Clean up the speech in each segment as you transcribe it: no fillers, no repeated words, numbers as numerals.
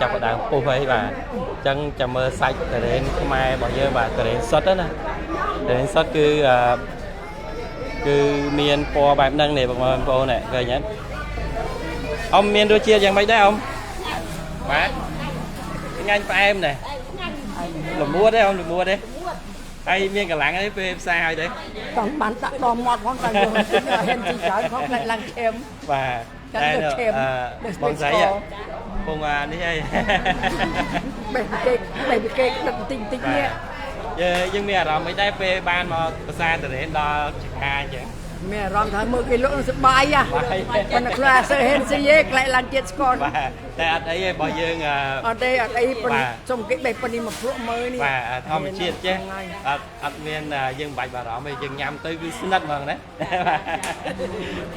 ចាប់ដើមពុះអីបាទអញ្ចឹងចាំមើលសាច់តរេនខ្មែររបស់យើងបាទតរេនសុទ្ធណាតរេនសុទ្ធគឺមានពណ៌បែបហ្នឹងនេះបងប្អូននេះឃើញទេអ៊ំមានរសជាតិយ៉ាងម៉េចដែរអ៊ំបាទឆ្ងាញ់ផ្អែមដែរល្មួតទេអ៊ំល្មួតទេហើយមានកម្លាំងអីពេលផ្សារឲ្យទេต้องបានដាក់ដមមាត់ផងតែយើងហេនជីច្រើនផងផ្លែឡើងឈាមបាទតែបងស្រីពងនេះអីបេះគេដឹកបន្តិចនេះយើងមានអារម្មណ៍មិនដែរពេលបានមកភាសាតរេនដល់ចកាអញ្ចឹងមានអារម្មណ៍ថាមើលគេលក់នឹងសុបាយហ่ะប៉ុន្តែខ្លះសើហេនស៊ីឯងក្លែកឡើងជាតិស្ករបាទតែអត់អីទេរបស់យើងអត់អីប៉ុន្តែសុំគេបេះប៉ុណ្នេះមកភ្លក់មើលនេះបាទធម្មជាតិចេះអត់មានយើងមិនបាច់បារម្ភទេយើងញ៉ាំទៅគឺស្និទ្ធហ្មងណា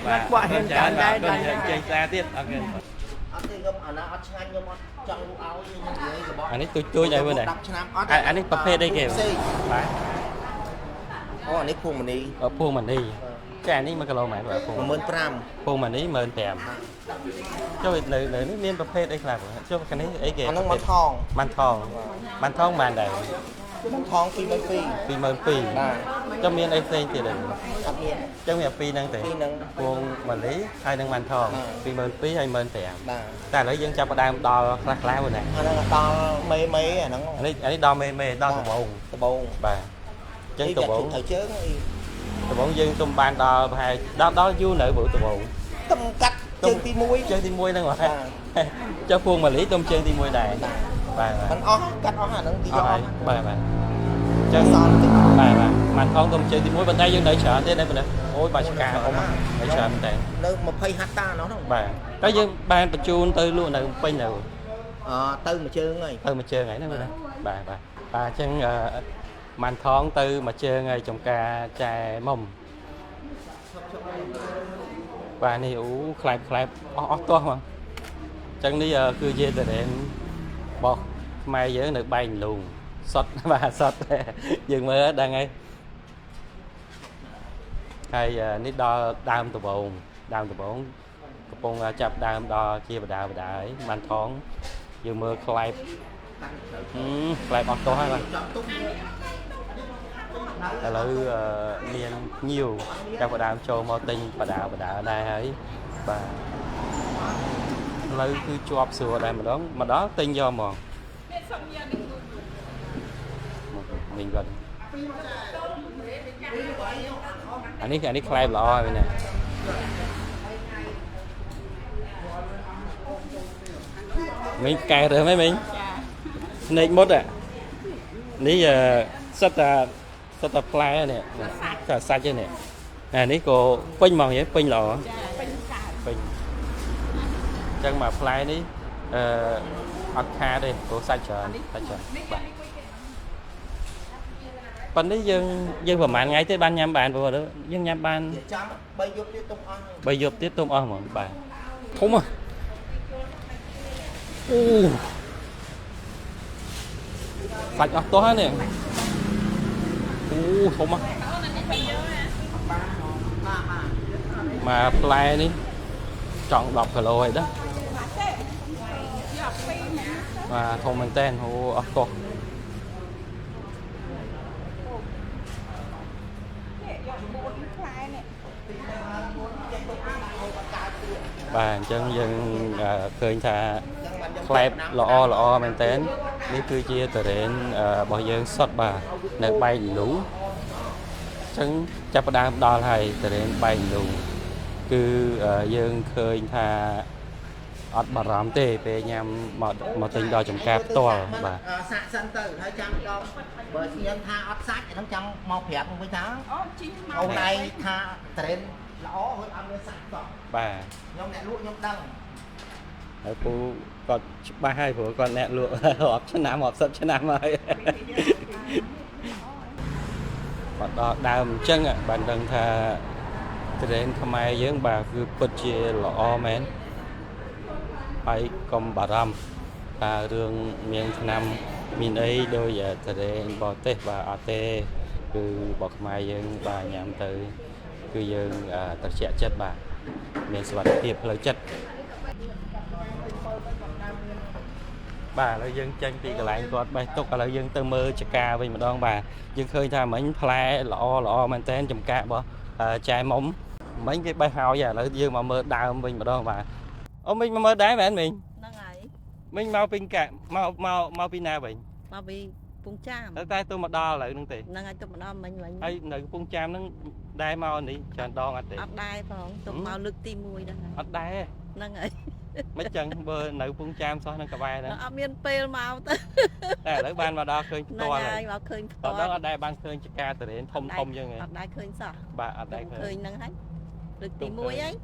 បាទគាត់ហេនច្រើនដែរចេញសារទៀតអរគុណអត់ទេខ្ញុំអាណាអត់ឆ្ងាញ់ខ្ញុំអត់ចង់លក់ឲ្យខ្ញុំនិយាយរបស់អានេះទូចឲ្យមើលដែរ10ឆ្នាំអត់អានេះប្រភេទអីគេបាទអូអានេះភួងមនីភួងមនីចាអានេះ1គីឡូម៉ែនបាទភួង15,000ភួងមនី15,000ចុះនៅនេះមានប្រភេទអីខ្លះចុះខាងនេះអីគេអាហ្នឹងម៉ាន់ថងបានដែរម៉ាន់ថង22,000បាទចុះមានអីផ្សេងទៀតទេអត់មានចឹងវាពីរហ្នឹងទេភួងមនីហើយនឹងម៉ាន់ថង22,000ហើយ15,000បាទតែឥឡូវយើងចាប់ផ្ដើមដល់ខ្លះហ្នឹងអាហ្នឹងដល់មេអាហ្នឹងអានេះដល់មេដល់ដំបងបាទចឹងដំបងត្រូវជើងដំបងយើងទុំបានដល់ប្រហែលដល់យូរនៅព្រោះដំបងទុំកាត់ជើងទី1ហ្នឹងបាទចុះភួងមនីទុំជើងទី1ដែរបាទมันអស់កាត់អស់អាហ្នឹងទីយកបាទចឹងសល់តិចបាទមិនថងទុំជើងទី1ប៉ុន្តែយើងនៅច្រើនទៀតណាបងអូយបាច់ឆ្កាអ៊ំនៅច្រើនតែនៅ20ហិកតានោះបាទតែយើងបានបញ្ជូនទៅលក់នៅពេញនៅទៅមួយជើងហើយហ្នឹងបាទអញ្ចឹងម៉ាន់ថងទៅមួយជើងហើយចំការចែមុំបាទនេះអូខ្លែបអស់ទាស់ហ្មងអញ្ចឹងនេះគឺជាតរេនរបស់ខ្មែរយើងនៅបែងលូងសុតបាទសុតយើងមើលដឹងហើយនេះដល់ដើមដំបងកំពុងចាប់ដើមដល់ជាបដាហើយម៉ាន់ថងយើងមើលខ្លែបអស់ទាស់ហើយបាទឥឡូវមានញៀវចាប់ផ្ដើមចូលមកទិញបដាដែរហើយបាទឥឡូវគឺជាប់ស្រួលដែរម្ដងទិញយកហ្មងមិញគាត់អានេះខ្លែបល្អហើយណាមិញកែរើមិញស្នេកមុតនេះសិតតែផ្លែនេះតែសាច់ទេនេះអានេះក៏ពេញហ្មងហ៎ពេញល្អពេញអញ្ចឹងមកផ្លែនេះអត់ខាតទេព្រោះសាច់ច្រើនបាទប៉ុន្តែយើងប្រហែលថ្ងៃទេបានញ៉ាំបានព្រោះយើងញ៉ាំបានចាំ3យប់ទៀតទុំអស់3យប់ទៀតទុំអស់ហ្មងបាទធំអូសាច់អស់ទាស់ហើយនេះអូធំមកផ្លែនេះចង់10គីឡូហើយđóបាទធំមែនតើអូអស់ទាស់បាទអញ្ចឹងយើងឃើញថាផ្លែល្អមែនតើនេះគឺជាតរេនរបស់យើងសុទ្ធបាទនៅបែកលូអញ្ចឹងចាប់ផ្ដើមដល់ហើយតរេនបែកលូគឺយើងឃើញថាអត់បារម្ភទេពេលញ៉ាំមកទិញដល់ចំការផ្ទាល់បាទសាក់សិនទៅហើយចាំដល់បើខ្ញុំថាអត់សាច់ហ្នឹងចាំមកប្រាប់វិញថាអូនឯងថាតរេនល្អហើយអត់មានសាច់តោះបាទខ្ញុំអ្នកលក់ខ្ញុំដឹងហើយពូគាត់ច្បាស់ហើយព្រោះគាត់អ្នកលក់រាប់ឆ្នាំរាប់សិបឆ្នាំហើយបាត់ដល់ដើមអញ្ចឹងបានដឹងថាតរេនខ្មែរយើងបាទគឺពិតជាល្អមែនហើយកុំបារម្ភថារឿងមានឆ្នាំមានអីដោយតរេនបរទេសបាទអត់ទេគឺរបស់ខ្មែរយើងបាទញ៉ាំទៅគឺយើងត្រជាក់ចិត្តបាទមានសុវត្ថិភាពផ្លូវចិត្ត bà là dân tranh thì cái lại còn bài tục là dân tơ mơ chả ca với mà đón bà dân khơi tha mấy pha lọ mang tên chùm ca bỏ chai móng mấy cái bài hào vậy là dương mà mơ đào mình mà đón bà ông mình mà mơ đá bạn mình mau pin cả mau pin nào vậy mau bị phun cham tay tôi mà đo lại nương tiền năng ai tôi mà đo mình ấy nơi phun cham nó đai mau đi cho đo anh tiền đai phong tôi mau lực tim mùi đó đai năng ấy mấy chân bơ nơi phun cham so nó cả bài đó nó miên pel màu tới đây lấy ban mà đo khơi to này vào khơi đó ở đây ban khơi chỉ ca từ đến thông như vậy đai khơi sao bà ở đây khơi năng hết lực tim mùi ấy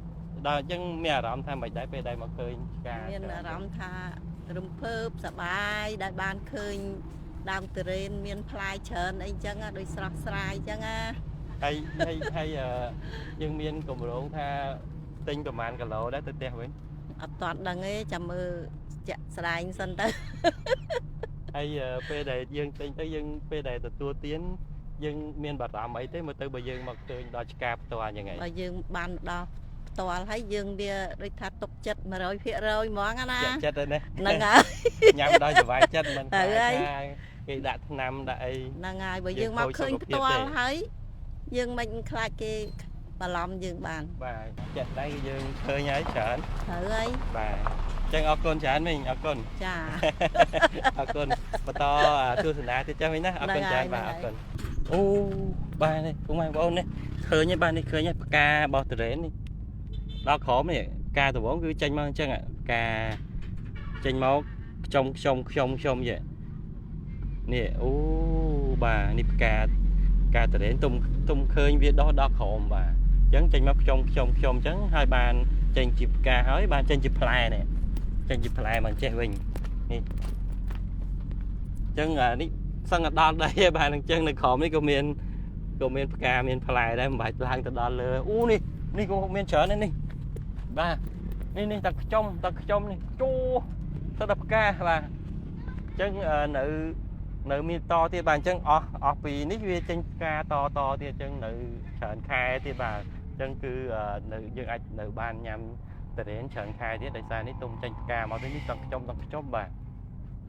đó chân mẹ rộng tham bạch đáy về đây mà khơi ca miên rộng tha rùm phớp sạ bài đại ban khơi đam từ lên miên plai chơn anh chăng á đôi sọc sài chăng á hay dân miên cùng đồ tha tinh cầm màn cả lỗ đó tới teo vậy toàn đằng ấy chầm chặt sài anh sân tới hay phê đề dân tinh tới dân phê đề từ tua tiến dân miên bạc rạm ấy thế mà từ bây giờ mà khơi đo cáp tòa như vậy bây giờ ban đo tòa thấy dương bia đôi thắt tục chất mà rồi phía rồi món á na chất đây nè năng à nhắm đôi cho vài chất mình cái đạt năm đại năng ai bởi dương mau khơi tòa thấy dương mình khai cái bà lòng dương bàn và chặt đây dương khơi nhái chán thử ấy và chân ở con chán mình ở con chà ở con mà to tôi thằng nào thì cho mình á ở con chán và ở con ô ba này cũng mang bông này khơi nhé ba này khơi nhé ca bao từ đến đi đó khó này ca từ bốn cứ tranh mang chân ạ ca tranh máu trong vậy nè ô bà nịp ca từ đến tung khơi viết đó khổ bà chấn tranh máu trong chấn hai bàn tranh chụp ca hỏi bàn tranh chụp lại nè tranh chụp lại bằng che bình chân là đi sang ở đo đây bà thằng chân này khổ mấy câu miền ca miền lại đây bài lang từ đo lừa đi cô miền trở nên đi ba đi tập trong đi chu sao đập ca bà chân nữ miền to thì bàn chân vì nít về chân ca to thì chân nữ sợn khai thì bà chân cứ nữ dân ảnh nữ ban nhằm từ đến sợn khai thì đại sai nít tung chân ca mà tới nít tập trong bà